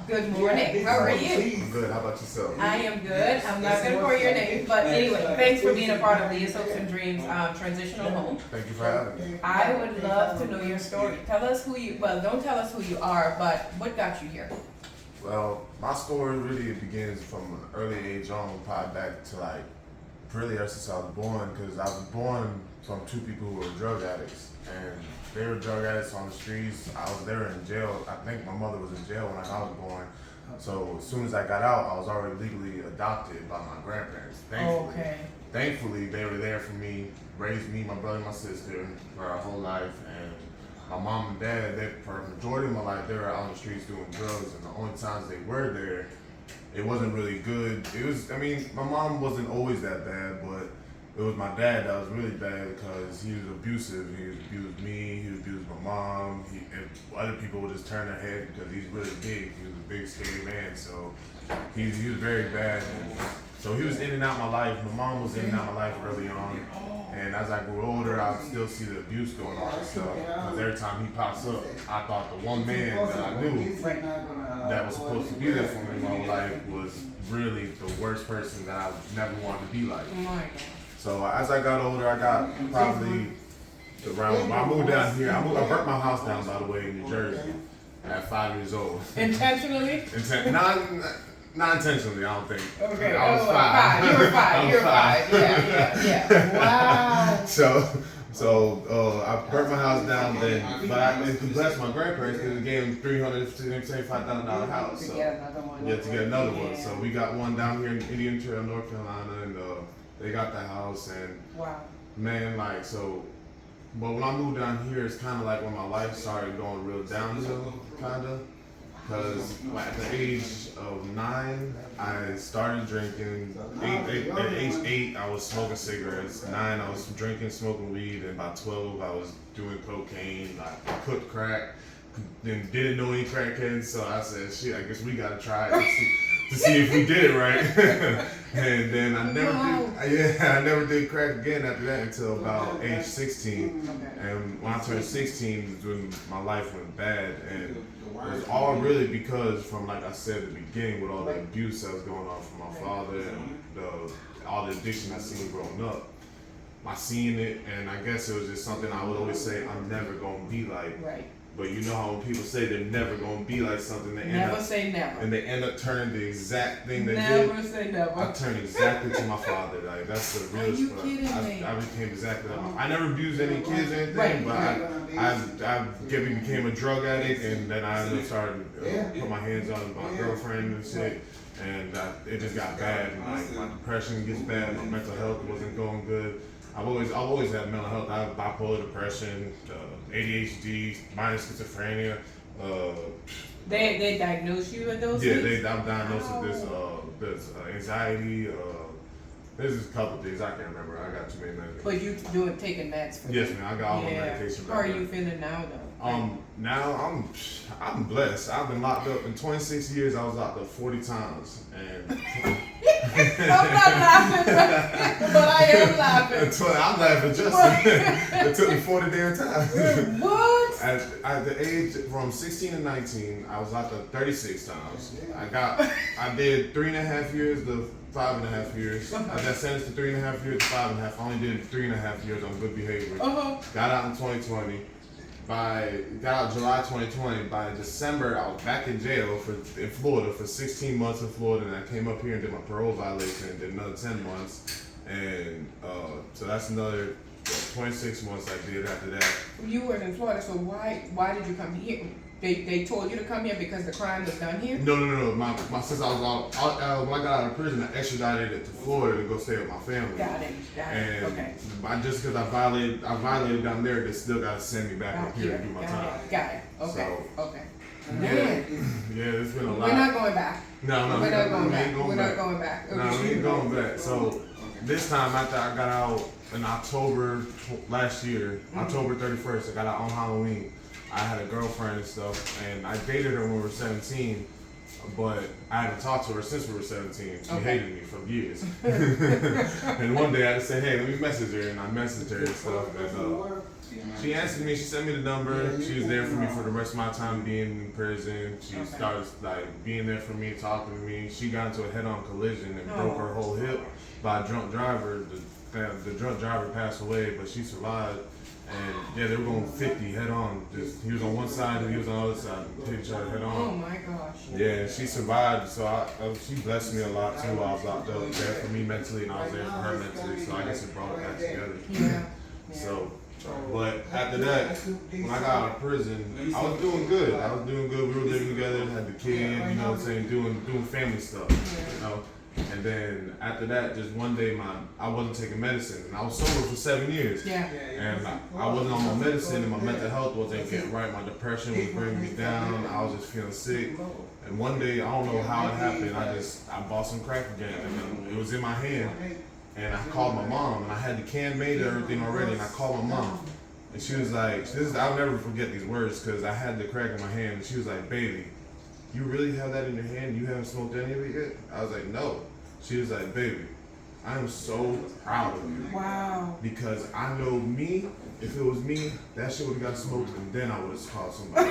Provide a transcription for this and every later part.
Good morning. How are you? I'm good. How about yourself? I am good. I'm not going to call your name, but anyway, thanks for being a part of Leah's Hopes and Dreams transitional home. Thank you for having me. I would love to know your story. Tell us who you, well, don't tell us who you are, but what got you here? Well, my story really begins from an early age on, probably back to like really ever since I was born, because I was born from two people who were drug addicts, and they were drug addicts on the streets. They were in jail. I think my mother was in jail when I was born. So as soon as I got out, I was already legally adopted by my grandparents. Thankfully, they were there for me, raised me, my brother, and my sister for our whole life. And my mom and dad, for the majority of my life, they were out on the streets doing drugs. And the only times they were there, it wasn't really good. My mom wasn't always that bad, but it was my dad that was really bad because he was abusive. He abused me, he abused my mom. Other people would just turn their head because he's really big. He was a big, scary man, so he was very bad. And so he was in and out of my life. My mom was in and out of my life early on. And as I grew older, I would still see the abuse going on and stuff. Because every time he pops up, I thought the one man that I knew that was supposed to be there for me in my life was really the worst person that I never wanted to be like. So as I got older, I got probably around, I moved down here. I burnt my house down, by the way, in New Jersey at 5 years old. Intentionally? Not intentionally, I don't think. Okay. I was five. You were five. You were five. Yeah. Wow. So I burnt my house down then, but I blessed my grandparents because they gave them $375,000 house. So, to get another one. Yeah, to get another one. So we got one down here in Indian Trail, North Carolina, and they got the house. And wow. Man, but when I moved down here, it's kind of like when my life started going real downhill, kind of. Because at the age of 9, I started drinking. At age 8, I was smoking cigarettes. 9, I was drinking, smoking weed. And by 12, I was doing cocaine. I put crack. Then didn't know any crackheads, so I said, "Shit, I guess we gotta try it to see if we did it right." And then I never did crack again after that until about age 16. And when I turned 16, when my life went bad, and it was all really because from, like I said at the beginning, with all the abuse that was going on from my father and all the addiction I seen growing up. I seen it, and I guess it was just something I would always say I'm never gonna be like. Right. But you know how when people say they're never gonna be like something, never say never, and they end up turning the exact thing they did. Never say never. I turned exactly to my father. Like that's the realest. Are you kidding me? I became exactly like I never abused any kids or anything, but I became a drug addict, and then I ended up starting put my hands on my girlfriend and shit, and it just got bad. And my depression gets bad. My mental health wasn't going good. I've always had mental health. I have bipolar depression, ADHD, minor schizophrenia. They diagnosed you with those things? Yeah, I'm diagnosed with this anxiety. There's a couple things I can't remember. I got too many medications. But you taking meds for Yes, man. I got all my medication. How are you feeling now, though? Now I'm blessed. I've been locked up in 26 years. I was locked up 40 times, and I'm not laughing, but I am laughing. I'm laughing just. It took me 40 damn times. What? At the age from 16 to 19, I was locked up 36 times. I did 3.5 years to 5.5 years. I got sentenced to 3.5 years to 5.5. I only did 3.5 years on good behavior. Got out in 2020. Got out July 2020. By December, I was back in jail in Florida for 16 months in Florida, and I came up here and did my parole violation and did another 10 months. And so that's another 26 months I did after that. You were in Florida, so why did you come here? They told you to come here because the crime was done here? No. My sister, when I got out of prison, I extradited it to Florida to go stay with my family. Got it. Okay. Just because I violated down there, they still got to send me back up here to do my time. Got it. Okay. So, okay. Yeah, it's been a lot. We're not going back. No, we're not going back. We're not going back. No, we ain't going back. So this time after I got out in October last year, October 31st, I got out on Halloween. I had a girlfriend and stuff, and I dated her when we were 17, but I haven't talked to her since we were 17. She hated me for years. And one day I just said, hey, let me message her, and I messaged her and stuff, and She answered me. She sent me the number. She was there for me for the rest of my time being in prison. She started like being there for me, talking to me. She got into a head-on collision and broke her whole hip by a drunk driver. The drunk driver passed away, but she survived. And yeah, they were going 50 head on. Just he was on one side and he was on the other side. Hit each other head on. Oh my gosh. Yeah, she survived. So she blessed me a lot too. I was locked up there for me mentally, and I was there for her mentally. So I guess it brought it back together. Yeah. So, but after that, when I got out of prison, I was doing good. I was doing good. We were living together, had the kid. You know what I'm saying? Doing family stuff. You know. And then after that, just one day, I wasn't taking medicine, and I was sober for 7 years. Yeah. And I wasn't on my medicine, and my mental health wasn't getting right. My depression was bringing me down. I was just feeling sick. And one day, I don't know how it happened. I bought some crack again, and it was in my hand. And I called my mom, and I had the can made and everything already. And I called my mom, and she was like, "I'll never forget these words because I had the crack in my hand." And she was like, "Baby, you really have that in your hand? You haven't smoked any of it yet?" I was like, "No." She was like, "Baby, I am so proud of you." Wow. Because I know me, if it was me, that shit would have got smoked and then I would have called somebody.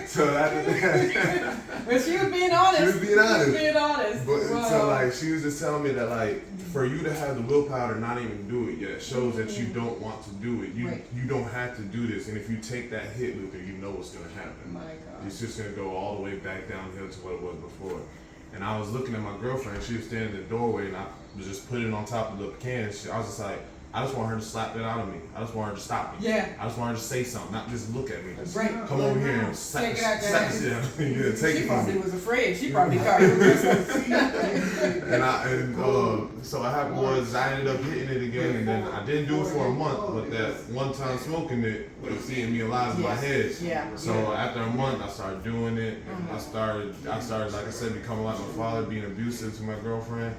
so after that. But she was being honest. She was being honest. She was being honest. But wow. so like she was just telling me that like for you to have the willpower to not even do it yet shows that you don't want to do it. You don't have to do this, and if you take that hit, Luther, you know what's gonna happen. My God. It's just gonna go all the way back downhill to what it was before. And I was looking at my girlfriend. She was standing in the doorway, and I was just putting it on top of the can. I was just like, I just want her to slap that out of me. I just want her to stop me. Yeah. I just want her to say something, not just look at me. Just come Right. over here and slap Take it out there. yeah, take She it from probably me. was afraid. She probably thought you were So what happened was I ended up hitting it again, and then I didn't do it for a month, but that one time smoking it was eating me alive in my head. Yeah. So after a month, I started doing it. And I started, like I said, becoming like my father, being abusive to my girlfriend.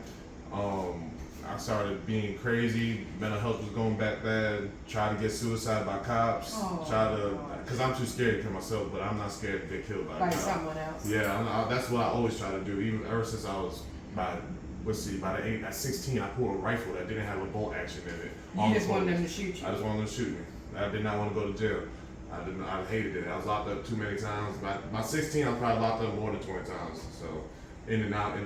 I started being crazy. Mental health was going back bad. Tried to get suicide by cops. Because I'm too scared to kill myself, but I'm not scared to get killed by a cop. someone else. Yeah, that's what I always try to do. Even ever since I was at 16, I pulled a rifle that didn't have a bolt action in it. You just wanted them to shoot you. I just wanted them to shoot me. I did not want to go to jail. I hated it. I was locked up too many times. By 16, I was probably locked up more than 20 times. So in and out.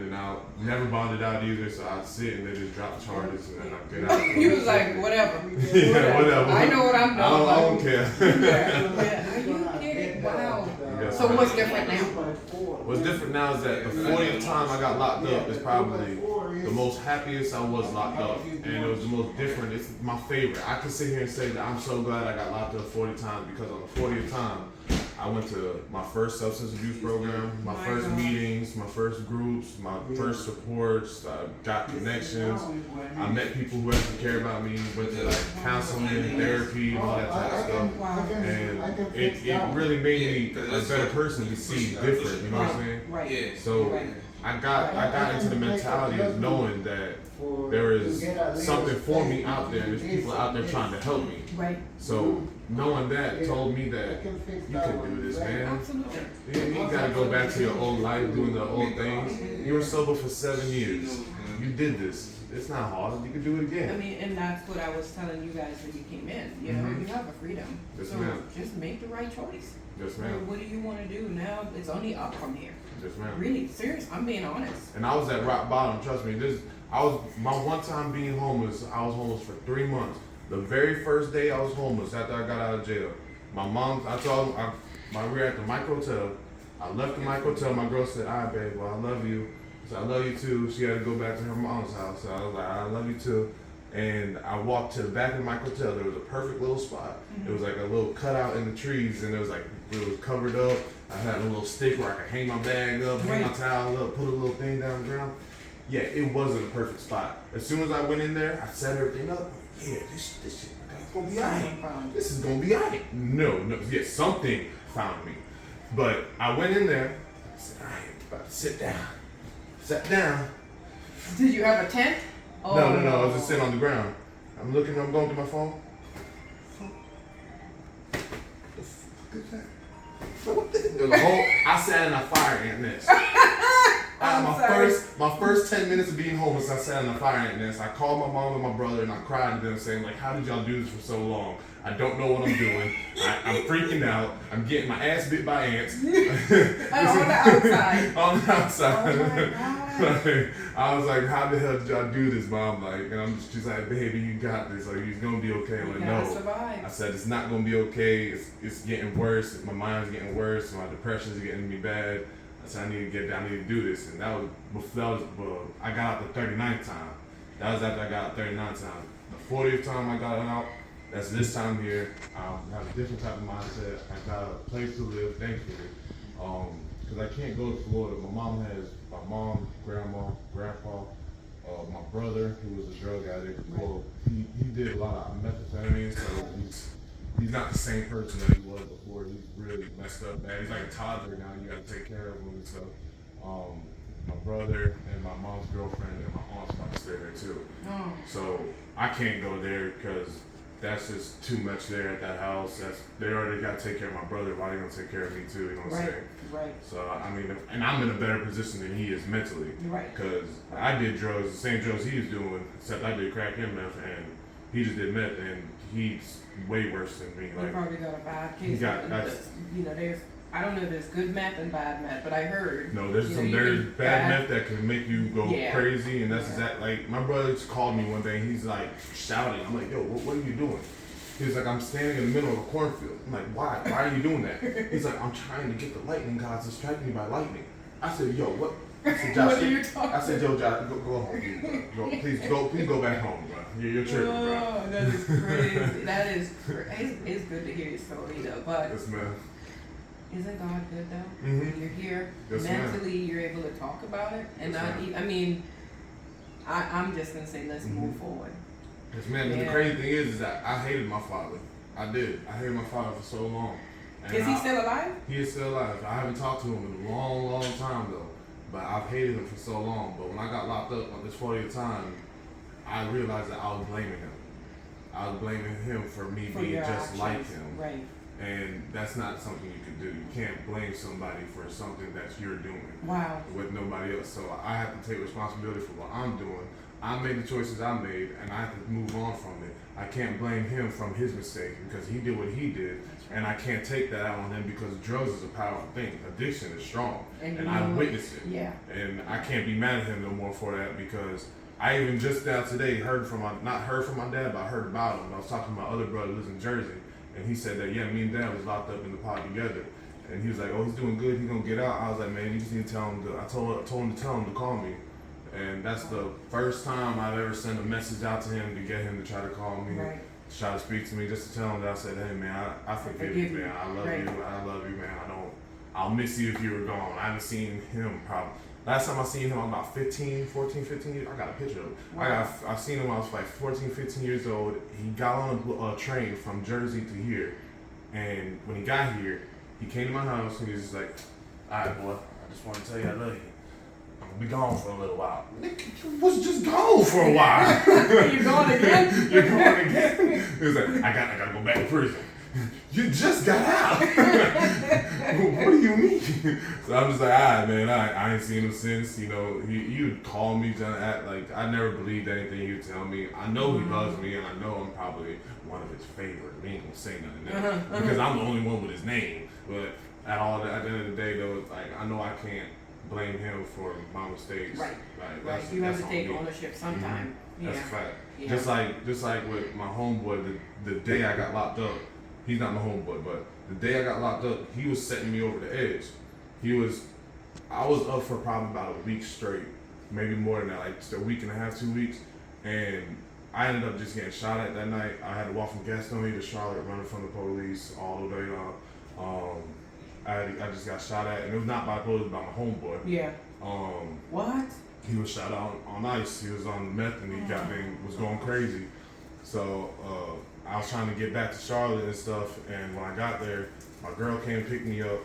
Never bonded out either. So I'd sit and they just drop the charges and then I'd get out. He was like, whatever. Yeah, whatever. I know what I'm doing. I don't care. Yeah. Are you kidding? Wow. Yes, So ma'am. what's different now? What's different now is that the 40th time I got locked up is probably the most happiest I was locked up. And it was the most different. It's my favorite. I can sit here and say that I'm so glad I got locked up 40 times because on the 40th time, I went to my first substance abuse program, my first meetings, my first groups, my first supports, I got connections. I met people who actually care about me, went to like counseling, therapy, all that type of stuff. And it really made me a better person to see different, you know what I'm saying? Right. So I got into the mentality of knowing that there is something for me out there, there's people out there trying to help me. Right. So knowing that told me that you can do this, man. Absolutely. You gotta go back to your old life, doing the old things. You were sober for 7 years. You did this. It's not hard. You can do it again. I mean, and that's what I was telling you guys when you came in. You know, you have a freedom. Yes, so ma'am. just make the right choice. Yes, ma'am. What do you want to do now? It's only up from here. Yes, ma'am. Really, serious. I'm being honest. And I was at rock bottom. Trust me. My one time being homeless. I was homeless for 3 months. The very first day I was homeless after I got out of jail, my mom. We were at the Mike Hotel. I left the Mike Hotel. My girl said, "All right, babe. Well, I love you." So I love you too. She had to go back to her mom's house. So I was like, I love you too. And I walked to the back of my hotel. There was a perfect little spot. It was like a little cutout in the trees, and it was covered up. I had a little stick where I could hang my bag up, hang my towel up, put a little thing down the ground. Yeah, it wasn't a perfect spot. As soon as I went in there, I set everything up. Yeah, this shit is gonna be alright. This is gonna be alright. No, yeah, something found me. But I went in there. I said, I ain't about to sit down. Sat down. Did you have a tent? No. I was just sitting on the ground. I'm going through my phone. The fuck is that? I sat in a fire ant nest. My first 10 minutes of being homeless, I sat in the fire ant nest. I called my mom and my brother, and I cried to them, saying like, "How did y'all do this for so long? I don't know what I'm doing. I'm freaking out. I'm getting my ass bit by ants." On the outside. On the outside. Oh my God. Like, I was like, "How the hell did y'all do this, Mom?" Like, and she's like, "Baby, you got this. Like, you're gonna be okay." I'm like, "No." Survive. I said, "It's not gonna be okay. It's getting worse. My mind's getting worse. My depression's getting me bad." I said, I need to do this. And that was I got out the 39th time. That was after I got out 39th time. The 40th time I got out, that's this time here. I have a different type of mindset. I got a place to live, thankfully. Because I can't go to Florida. My mom, grandma, grandpa, my brother, who was a drug addict. Well, he did a lot of methamphetamine, so he's not the same person that he was before. He's really messed up bad. He's like a toddler now. You gotta take care of him and stuff. My brother and my mom's girlfriend and my aunt's about to stay there too. Oh. So I can't go there because that's just too much there at that house. They already got to take care of my brother. Why are they gonna take care of me too? You know what I'm saying? Right. So I mean, and I'm in a better position than he is mentally. Right. Because I did drugs, the same drugs he was doing, except I did crack and meth, and he just did meth, and he's way worse than me. Like, he probably got a bad case. I don't know if there's good meth and bad meth, but I heard. No, there's bad meth that can make you go crazy, and that's like my brother just called me one day, and he's like shouting. I'm like, "Yo, what are you doing?" He's like, "I'm standing in the middle of a cornfield." I'm like, "Why? Why are you doing that?" He's like, "I'm trying to get the lightning gods to strike me by lightning." I said, "Yo, what?" I said, "Josh." What are you talking I said, "Yo, Josh, go home, please go back home, bro. You're tripping, bro." Oh, that is crazy. That is crazy. It's good to hear your story though, but. Yes, man. Isn't God good though? Mm-hmm. When you're here, yes, mentally, you're able to talk about it, and yes, I'm just gonna say, let's move forward. Yes, man. And the crazy thing is that I hated my father. I did. I hated my father for so long. And is he still alive? He is still alive. I haven't talked to him in a long, long time though. But I've hated him for so long. But when I got locked up on this 40th time, I realized that I was blaming him. I was blaming him for me being just actions, like him. Right. And that's not something you can do. You can't blame somebody for something that you're doing. Wow. With nobody else. So I have to take responsibility for what I'm doing. I made the choices I made, and I have to move on from it. I can't blame him from his mistake because he did what he did, and I can't take that out on him because drugs is a powerful thing. Addiction is strong, and I witnessed it. Yeah. And I can't be mad at him no more for that because I even just now today not heard from my dad, but I heard about him. I was talking to my other brother who lives in Jersey. And he said that, me and Dad was locked up in the pod together. And he was like, "Oh, he's doing good. He's going to get out." I was like, "Man, you just need to tell him." I told him to tell him to call me. And that's the first time I've ever sent a message out to him to get him to try to call me, to try to speak to me, just to tell him that I said, "Hey, man, I forgive you, man. I love you. I love you, man. I'll miss you if you were gone." I haven't seen him probably. Last time I seen him, I was about 15 years. I got a picture of him. Wow. I seen him when I was like 14, 15 years old. He got on a train from Jersey to here. And when he got here, he came to my house and he was just like, "All right, boy, I just want to tell you I love you. I'm going to be gone for a little while." Nigga, you was just gone for a while. You're going again? You're going again? He was like, I got to go back to prison. You just got out. What do you mean? So I'm just like, all right, man, I ain't seen him since. You know, he would call me, trying to act like I never believed anything he would tell me. I know he loves me, and I know I'm probably one of his favorite. We ain't gonna say nothing there because I'm the only one with his name. But at the end of the day, though, like I know I can't blame him for my mistakes. Right. Right. You have to take ownership sometime. Mm-hmm. Yeah. That's a fact. Yeah. Just like with my homeboy, the day I got locked up. He's not my homeboy, but the day I got locked up, he was setting me over the edge. I was up for probably about a week straight, maybe more than that, like just a week and a half, 2 weeks. And I ended up just getting shot at that night. I had to walk from Gastonia to Charlotte, running from the police all the way up. I just got shot at, and it was not by the police, it was by my homeboy. Yeah. What? He was shot on ice. He was on meth, and he was going crazy. So I was trying to get back to Charlotte and stuff, and when I got there, my girl came and picked me up.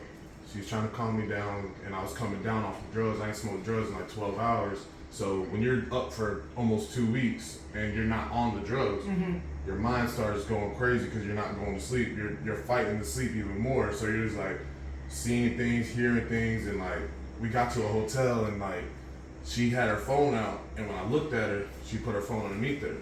She was trying to calm me down, and I was coming down off of drugs. I ain't smoked drugs in like 12 hours. So when you're up for almost 2 weeks and you're not on the drugs, your mind starts going crazy because you're not going to sleep. You're fighting to sleep even more. So you're just like seeing things, hearing things, and like we got to a hotel and like she had her phone out, and when I looked at her, she put her phone underneath her.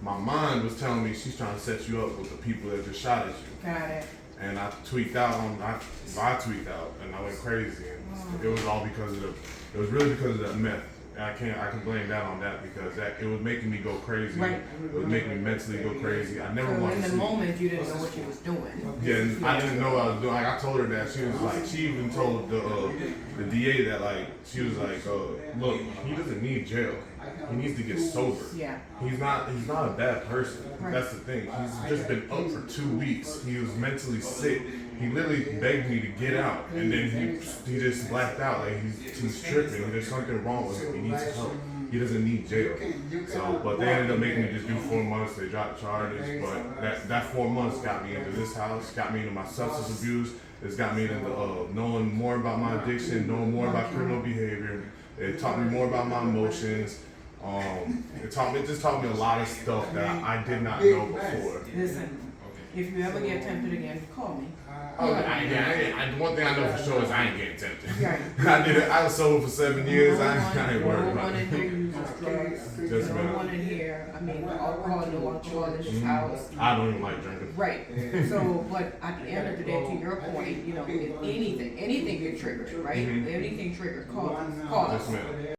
My mind was telling me she's trying to set you up with the people that just shot at you. Got it. And I tweaked out I tweaked out and I went crazy, and it was all because of it was really because of that meth. And I can blame that on that because it was making me go crazy. Right. It was making me mentally go crazy. I never So wanted in to the see. moment, you didn't know what you was doing. Yeah, and I didn't know what I was doing. Like I told her that she was like, she even told the DA that like she was like, look, he doesn't need jail. He needs to get sober. Yeah. He's not a bad person. Right. That's the thing. He's just been up for 2 weeks. He was mentally sick. He literally begged me to get out, and then he just blacked out. Like he's tripping. There's something wrong with him. He needs help. He doesn't need jail. So, but they ended up making me just do 4 months. They dropped charges, but that 4 months got me into this house, got me into my substance abuse. It's got me into knowing more about my addiction, knowing more about criminal behavior. It taught me more about my emotions. It just taught me a lot of stuff that I did not know before. Listen, if you ever get tempted again, call me. One thing I know for sure is I ain't getting tempted. Right. I was sober for 7 years. I ain't worried No about one in it. here uses drugs. No one in here, I mean, alcohol, no alcohol in this house. I don't even like drinking. Right. So, but at the end of the day, to your point, you know, if anything can trigger it, right? Anything triggered, call us. Yes, ma'am.